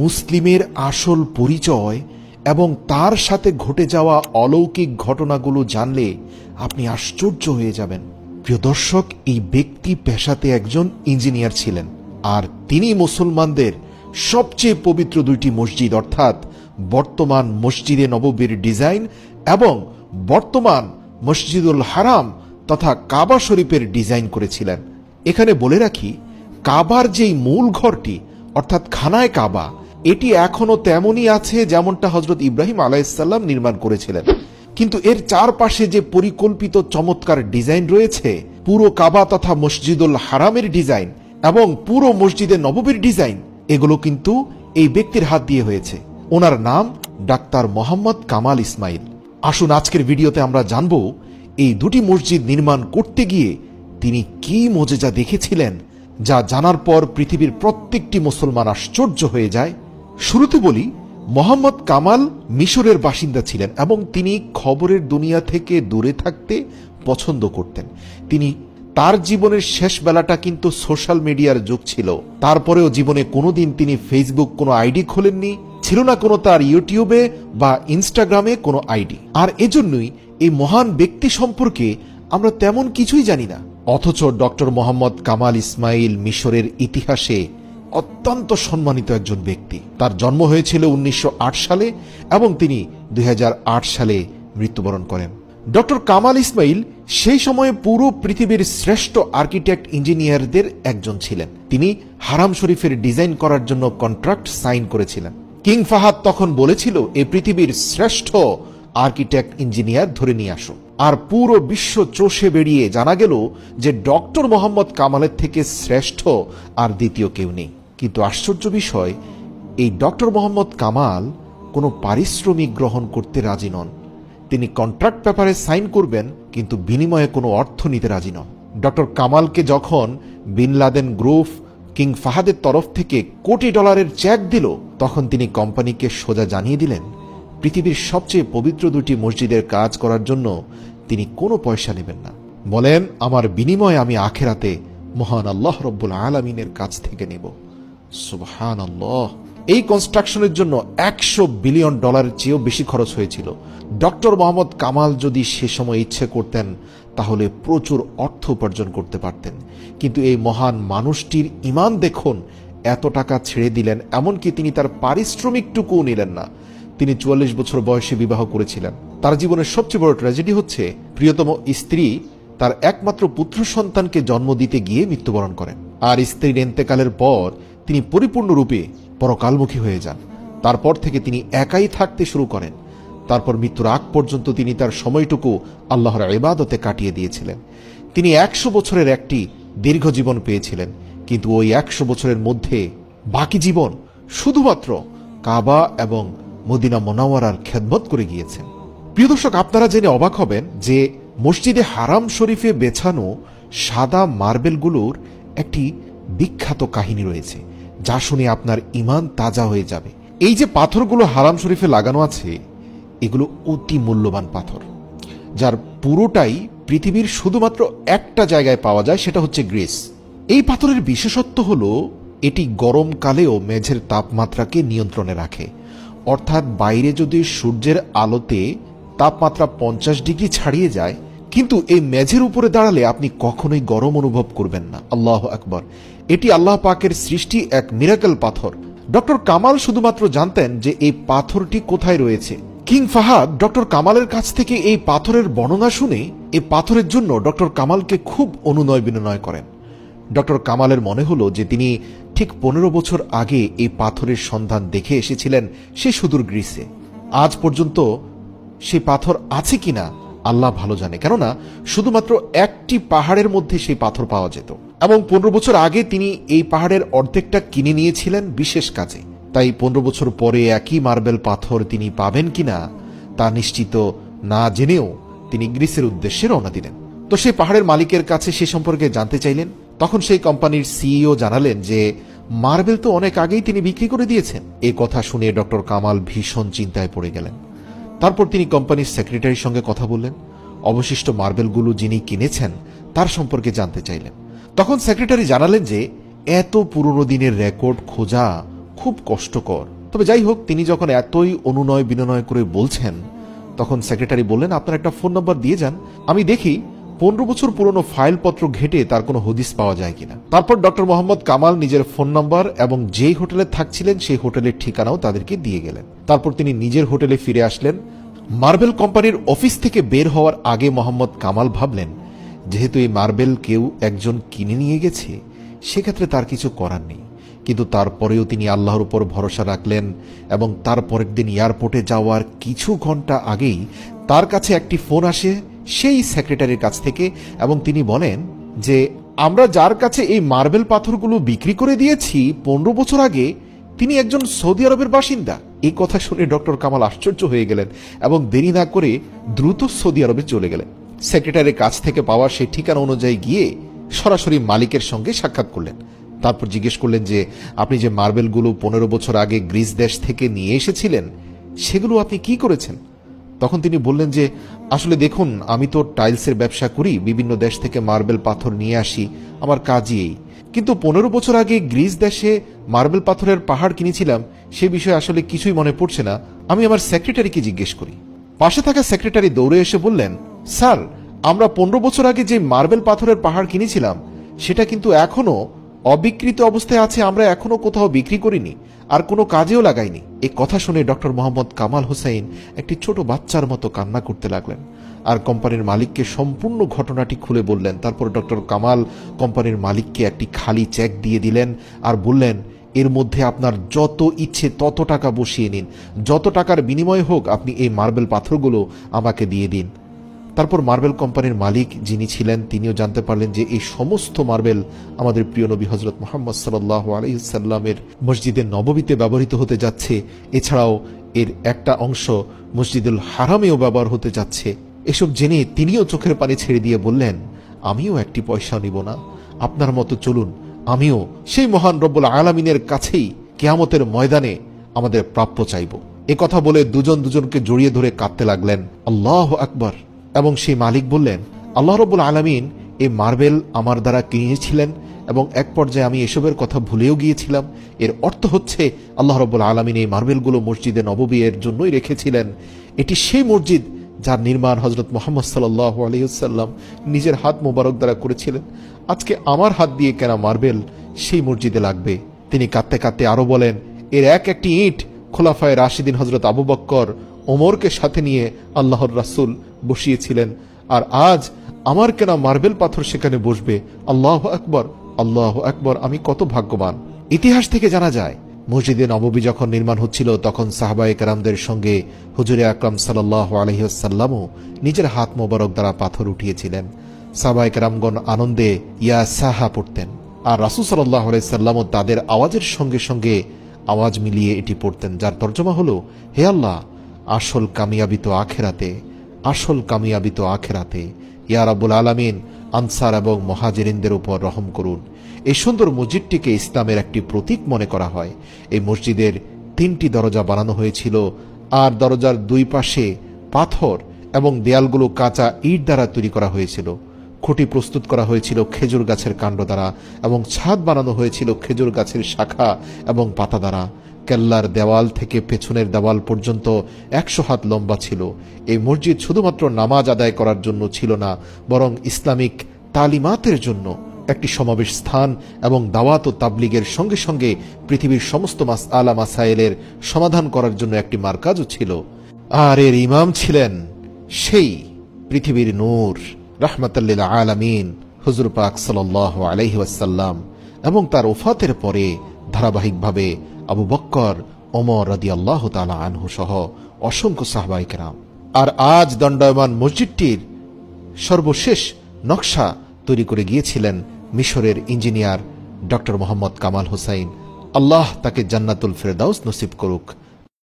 মুসলিমের আসল পরিচয় এবং তার সাথে ঘটে যাওয়া অলৌকিক ঘটনাগুলো জানলে আপনি আশ্চর্য হয়ে যাবেন। প্রিয় দর্শক, এই ব্যক্তি পেশাতে একজন ইঞ্জিনিয়ার ছিলেন, আর তিনি মুসলমানদের সবচেয়ে পবিত্র দুইটি মসজিদ অর্থাৎ বর্তমান মসজিদে নববীর ডিজাইন এবং বর্তমান মসজিদুল হারাম তথা কাবা শরীফের ডিজাইন করেছিলেন। এখানে বলে রাখি, কাবার যেই মূল ঘরটি অর্থাৎ খানায় কাবা, এটি এখনো তেমনই আছে যেমনটা হযরত ইব্রাহিম আলাইহিসসালাম নির্মাণ করেছিলেন, কিন্তু এর চারপাশে যে পরিকল্পিত চমৎকার ডিজাইন রয়েছে, পুরো কাবা তথা মসজিদুল হারামের ডিজাইন এবং পুরো মসজিদে নববীর ডিজাইন, এগুলো কিন্তু এই ব্যক্তির হাত দিয়ে হয়েছে। ওনার নাম ডাক্তার মোহাম্মদ কামাল ইসমাইল। আসুন আজকের ভিডিওতে আমরা জানব এই দুটি মসজিদ নির্মাণ করতে গিয়ে তিনি কি মুজিজা দেখেছিলেন, যা জানার পর পৃথিবীর প্রত্যেকটি মুসলমান আশ্চর্য হয়ে যায়। শুরুতে বলি, মোহাম্মদ কামাল মিশরের বাসিন্দা ছিলেন এবং তিনি খবরের দুনিয়া থেকে দূরে থাকতে পছন্দ করতেন। তার জীবনের শেষ বেলাটা কিন্তু সোশ্যাল মিডিয়ার যুগ ছিল। তারপরেও জীবনে কোনোদিন তিনি ফেসবুক কোনো আইডি খোলেননি, ছিল না কোনো তার ইউটিউবে বা ইনস্টাগ্রামে কোনো আইডি। আর এজন্যই এই মহান ব্যক্তি সম্পর্কে আমরা তেমন কিছুই জানি না। অথচ ডক্টর মোহাম্মদ কামাল ইসমাইল মিশরের ইতিহাসে অত্যন্ত সম্মানিত একজন ব্যক্তি। তার জন্ম হয়েছিল 1908 সালে এবং তিনি 2008 সালে মৃত্যুবরণ করেন। ডক্টর কামাল ইসমাইল সেই সময়ে পুরো পৃথিবীর শ্রেষ্ঠ আর্কিটেক্ট ইঞ্জিনিয়ারদের একজন ছিলেন। তিনি হারাম শরীফের ডিজাইন করার জন্য কন্ট্রাক্ট সাইন করেছিলেন। কিং ফাহাদ তখন বলেছিল, এই পৃথিবীর শ্রেষ্ঠ আর্কিটেক্ট ইঞ্জিনিয়ার ধরে নিয়ে আসো। আর পুরো বিশ্ব চষে বেরিয়ে জানা গেল যে ডক্টর মোহাম্মদ কামালের থেকে শ্রেষ্ঠ আর দ্বিতীয় কেউ নেই। কিন্তু আশ্চর্য বিষয়, এই ডক্টর মোহাম্মদ কামাল কোনো পারিশ্রমিক গ্রহণ করতে রাজি নন। তিনি কন্ট্রাক্ট পেপারে সাইন করবেন, কিন্তু বিনিময়ে কোনো অর্থ নিতে রাজি নন। ডক্টর কামালকে যখন বিন লাদেন গ্রুপ কিং ফাহাদের তরফ থেকে কোটি ডলারের চেক দিল, তখন তিনি কোম্পানিকে সোজা জানিয়ে দিলেন, পৃথিবীর সবচেয়ে পবিত্র দুটি মসজিদের কাজ করার জন্য তিনি কোনো পয়সা নেবেন না। বলেন, আমার বিনিময়ে আমি আখেরাতে মহান আল্লাহ রব্বুল আলামিনের কাছ থেকে নেব। সুবহানাল্লাহ। এই কনস্ট্রাকশনের জন্য $100 বিলিয়ন চেয়েও বেশি খরচ হয়েছিল। ডক্টর মোহাম্মদ কামাল যদি সে সময় ইচ্ছে করতেন তাহলে প্রচুর অর্থ উপার্জন করতে পারতেন, কিন্তু এই মহান মানুষটির ঈমান দেখুন, এত টাকা ছেড়ে দিলেন, এমনকি তিনি তার পারিশ্রমিকটুকুও নিলেন না। তিনি 44 বছর বয়সে বিবাহ করেছিলেন। তার জীবনের সবচেয়ে বড় ট্র্যাজেডি হচ্ছে, প্রিয়তম স্ত্রী তার একমাত্র পুত্র সন্তানকে জন্ম দিতে গিয়ে মৃত্যুবরণ করেন। আর স্ত্রীর ইন্তেকালের পর তিনি পরিপূর্ণরূপে পরকালমুখী হয়ে যান। তারপর থেকে তিনি একাই থাকতে শুরু করেন। তারপর মৃত্যুর আগ পর্যন্ত তিনি তার সময়টুকু আল্লাহর ইবাদতে কাটিয়ে দিয়েছিলেন। তিনি 100 বছরের একটি দীর্ঘ জীবন পেয়েছিলেন, কিন্তু ওই 100 বছরের মধ্যে বাকি জীবন শুধুমাত্র কাবা এবং মদিনা মুনাওয়ারার খেদমত করে গিয়েছেন। প্রিয় দর্শক, আপনারা জেনে অবাক হবেন যে মসজিদে হারাম শরীফে বেছানো সাদা মার্বেলগুলোর একটি বিখ্যাত কাহিনী রয়েছে, যা শুনে আপনার ঈমান তাজা হয়ে যাবে। এই যে পাথরগুলো হারাম শরীফে লাগানো আছে, এগুলো অতি মূল্যবান পাথর, যার পুরোটাই পৃথিবীর শুধুমাত্র একটা জায়গায় পাওয়া যায়, সেটা হচ্ছে গ্রিস। এই পাথরের বিশেষত্ব হলো এটি গরমকালেও মেঝের তাপমাত্রাকে নিয়ন্ত্রণে রাখে। অর্থাৎ বাইরে যদি সূর্যের আলোতে তাপমাত্রা 50 ডিগ্রি ছাড়িয়ে যায়, কিন্তু এই মেঝের উপরে দাঁড়ালে আপনি কখনোই গরম অনুভব করবেন না। আল্লাহু আকবার। এটি আল্লাহ পাকের সৃষ্টি এক মিরাকেল পাথর। ডক্টর কামাল শুধুমাত্র জানতেন যে এই পাথরটি কোথায় রয়েছে। কিং ফাহাদ ডক্টর কামালের কাছ থেকে এই পাথরের বর্ণনা শুনে এই পাথরের জন্য ডক্টর কামালকে খুব অনুনয় বিনয় করেন। ডক্টর কামালের মনে হলো যে তিনি ঠিক 15 বছর আগে এই পাথরের সন্ধান দেখে এসেছিলেন সে সুদূর গ্রিসে। আজ পর্যন্ত সেই পাথর আছে কিনা আল্লাহ ভালো জানে, কেননা শুধুমাত্র একটি পাহাড়ের মধ্যে সেই পাথর পাওয়া যেত এবং 15 বছর আগে তিনি এই পাহাড়ের অর্ধেকটা কিনে নিয়েছিলেন বিশেষ কাজে। তাই 15 বছর পরে একই মার্বেল পাথর তিনি পাবেন কিনা তা নিশ্চিত না জেনেও তিনি গ্রিসের উদ্দেশ্যে রওনা দিলেন। তো সেই পাহাড়ের মালিকের কাছে সে সম্পর্কে জানতে চাইলেন। তখন সেই কোম্পানির সিইও জানালেন যে মার্বেল তো অনেক আগেই তিনি বিক্রি করে দিয়েছেন। এই কথা শুনে ডক্টর কামাল ভীষণ চিন্তায় পড়ে গেলেন। তারপর তিনি কোম্পানির সেক্রেটারির সঙ্গে কথা বললেন, অবশিষ্ট মার্বেলগুলো যিনি কিনেছেন তার সম্পর্কে জানতে চাইলেন। তখন সেক্রেটারি জানালেন যে এত পুরনো দিনের রেকর্ড খোঁজা খুব কষ্টকর। তবে যাই হোক, তিনি যখন এতই অনুনয় বিনয় করে বলছেন, তখন সেক্রেটারি বললেন, আপনার একটা ফোন নাম্বার দিয়ে যান, আমি দেখি 15 বছর পুরনো ফাইলপত্র ঘেটে তার কোনো হদিস পাওয়া যায় কিনা। তারপর ডক্টর মোহাম্মদ কামাল নিজের ফোন নাম্বার এবং যেই হোটেলে থাকছিলেন সেই হোটেলের ঠিকানাও তাদেরকে দিয়ে গেলেন। তারপর তিনি নিজের হোটেলে ফিরে আসলেন। মার্বেল কোম্পানির অফিস থেকে বের হওয়ার আগে মোহাম্মদ কামাল ভাবলেন, যেহেতু এই মার্বেল কেউ একজন কিনে নিয়ে গেছে, সেক্ষেত্রে তার কিছু করার নেই। কিন্তু তারপরেও তিনি আল্লাহর উপর ভরসা রাখলেন এবং তারপরের দিন এয়ারপোর্টে যাওয়ার কিছু ঘন্টা আগেই তার কাছে একটি ফোন আসে সেই সেক্রেটারির কাছ থেকে, এবং তিনি বলেন যে আমরা যার কাছে এই মার্বেল পাথরগুলো বিক্রি করে দিয়েছি 15 বছর আগে, তিনি একজন সৌদি আরবের বাসিন্দা। এই কথা শুনে ডক্টর কামাল আশ্চর্য হয়ে গেলেন এবং দেরি না করে দ্রুত সৌদি আরবে চলে গেলেন। সেক্রেটারির কাছ থেকে পাওয়া সেই ঠিকানা অনুযায়ী গিয়ে সরাসরি মালিকের সঙ্গে সাক্ষাৎ করলেন। তারপর জিজ্ঞেস করলেন যে আপনি যে মার্বেলগুলো 15 বছর আগে গ্রিস দেশ থেকে নিয়ে এসেছিলেন, সেগুলো আপনি কি করেছেন? তখন তিনি বললেন যে আসলে দেখুন, আমি তো টাইলসের ব্যবসা করি, বিভিন্ন দেশ থেকে মার্বেল পাথর নিয়ে আসি, আমার কাজই এই। কিন্তু 15 বছর আগে গ্রিস দেশে মার্বেল পাথরের পাহাড় কিনেছিলাম, সে বিষয়ে আসলে কিছুই মনে পড়ছে না, আমি আমার সেক্রেটারিকে জিজ্ঞেস করি। পাশে থাকা সেক্রেটারি দৌড়ে এসে বললেন, স্যার, আমরা 15 বছর আগে যে মার্বেল পাথরের পাহাড় কিনেছিলাম সেটা কিন্তু এখনো অবিকৃত অবস্থায় আছে, আমরা এখনো কোথাও বিক্রি করিনি, আর কোনো কাজেও লাগাইনি। এই কথা শুনে ডক্টর মোহাম্মদ কামাল হোসেন একটি ছোট বাচ্চার মতো কান্না করতে লাগলেন আর কোম্পানির মালিককে সম্পূর্ণ ঘটনাটি খুলে বললেন। তারপর ডক্টর কামাল কোম্পানির মালিককে একটি খালি চেক দিয়ে দিলেন আর বললেন, এর মধ্যে আপনার যত ইচ্ছে তত টাকা বসিয়ে নিন, যত টাকার বিনিময় হোক আপনি এই মার্বেল পাথরগুলো আমাকে দিয়ে দিন। তারপর মার্বেল কোম্পানির মালিক যিনি ছিলেন তিনিও জানতে পারলেন যে এই সমস্ত মার্বেল আমাদের প্রিয় নবী হযরত মুহাম্মদ সাল্লাল্লাহু আলাইহি ওয়াসাল্লামের মসজিদে নববীতে ব্যবহৃত হতে যাচ্ছে, এছাড়াও এর একটা অংশ মসজিদুল হারামেও ব্যবহার হতে যাচ্ছে। এসব জেনে তিনিও চোখের পানি ছেড়ে দিয়ে বললেন, আমিও একটি পয়সা নিব না, আপনার মতো চলুন, আমিও সেই মহান রব্বুল আলামিনের কাছেই কিয়ামতের ময়দানে আমাদের প্রাপ্য চাইব। এ কথা বলে দুজন দুজনকে জড়িয়ে ধরে কাঁদতে লাগলেন। আল্লাহু আকবার। এবং সেই মালিক বললেন, আল্লাহ রব্বুল আলামিন এই মার্বেল আমার দ্বারা কিনেছিলেন এবং এক পর্যায়ে আমি এসবের কথা ভুলেও গিয়েছিলাম। এর অর্থ হচ্ছে আল্লাহ রব্বুল আলামিন এই মার্বেলগুলো মসজিদে নববী এর জন্যই রেখেছিলেন। এটি সেই মসজিদ যার নির্মাণ হযরত মুহাম্মদ সাল্লাল্লাহু আলাইহি ওয়াসাল্লাম নিজের হাত মোবারক দ্বারা করেছিলেন। আজকে আমার হাত দিয়ে কেনা মার্বেল সেই মসজিদে লাগবে। তিনি কাঁদতে কাঁদতে আরো বলেন, এর একটি ইট খোলাফায়ে রাশিদিন হযরত আবু বকর ওমরকে সাথে নিয়ে আল্লাহর রাসূল বসিয়েছিলেন, আর আজ আমার কেনা মার্বেল পাথর সেখানে বসবে। আল্লাহু আকবার, আল্লাহু আকবার, আমি কত ভাগ্যবান। ইতিহাস থেকে জানা যায়, মসজিদে নববী যখন নির্মাণ হচ্ছিল তখন সাহাবায়ে কেরামদের সঙ্গে হুজুরে আকরাম সাল্লাল্লাহু আলাইহি ওয়াসাল্লামও নিজের হাত মোবারক দ্বারা পাথর উঠিয়েছিলেন। সাহাবায়ে কেরামগণ আনন্দে ইয়া সাহা পড়তেন, আর রাসূল সাল্লাল্লাহু আলাইহি ওয়াসাল্লামও তাদের আওয়াজের সঙ্গে সঙ্গে আওয়াজ মিলিয়ে এটি পড়তেন, যার তর্জমা হলো, হে আল্লাহ, আসল কামিয়াবি তো আখেরাতে, আসল কামিয়াবি তো আখেরাতে। ইয়া রাব্বুল আলামিন আনসার এবং মুহাজিরিনদের উপর রহম করুন। এই সুন্দর মসজিদটিকে ইসলামের একটি প্রতীক মনে করা হয়। এই মসজিদের 3টি দরজা বানানো হয়েছিল, আর দরজার দুই পাশে পাথর এবং দেয়ালগুলো কাঁচা ইট দ্বারা তৈরি করা হয়েছিল। খুঁটি প্রস্তুত করা হয়েছিল খেজুর গাছের কাণ্ড দ্বারা এবং ছাদ বানানো হয়েছিল খেজুর গাছের শাখা এবং পাতা দ্বারা। কেল্লার দেওয়াল থেকে পেছনের দেওয়াল পর্যন্ত 100 হাত লম্বা ছিল। এই মসজিদ শুধুমাত্র নামাজ আদায় করার জন্য ছিল না, বরং ইসলামিক তালিমাতের জন্য একটি সমাবেশ স্থান এবং দাওয়াত ও তাবলিগের সঙ্গে সঙ্গে পৃথিবীর সমস্ত মাসআলা মাসাইলের সমাধান করার জন্য একটি মার্কাজও ছিল। আর এর ইমাম ছিলেন সেই পৃথিবীর নূর রাহমাতাল লিল আলামিন হুজুর পাক সাল্লাল্লাহু আলাইহি ওয়াসাল্লাম, এবং তার ওফাতের পরে ধারাবাহিকভাবে আবু বকর, ওমর রাদিয়াল্লাহু তাআলা আনহু সহ অসংখ্য সাহাবায়ে কেরাম। আর আজ দণ্ডায়মান মসজিদটির সর্বশেষ নকশা তৈরি করে গিয়েছিলেন মিশরের ইঞ্জিনিয়ার ডক্টর মোহাম্মদ কামাল হোসেন। আল্লাহ তাকে জান্নাতুল ফেরদাউস নসিব করুক।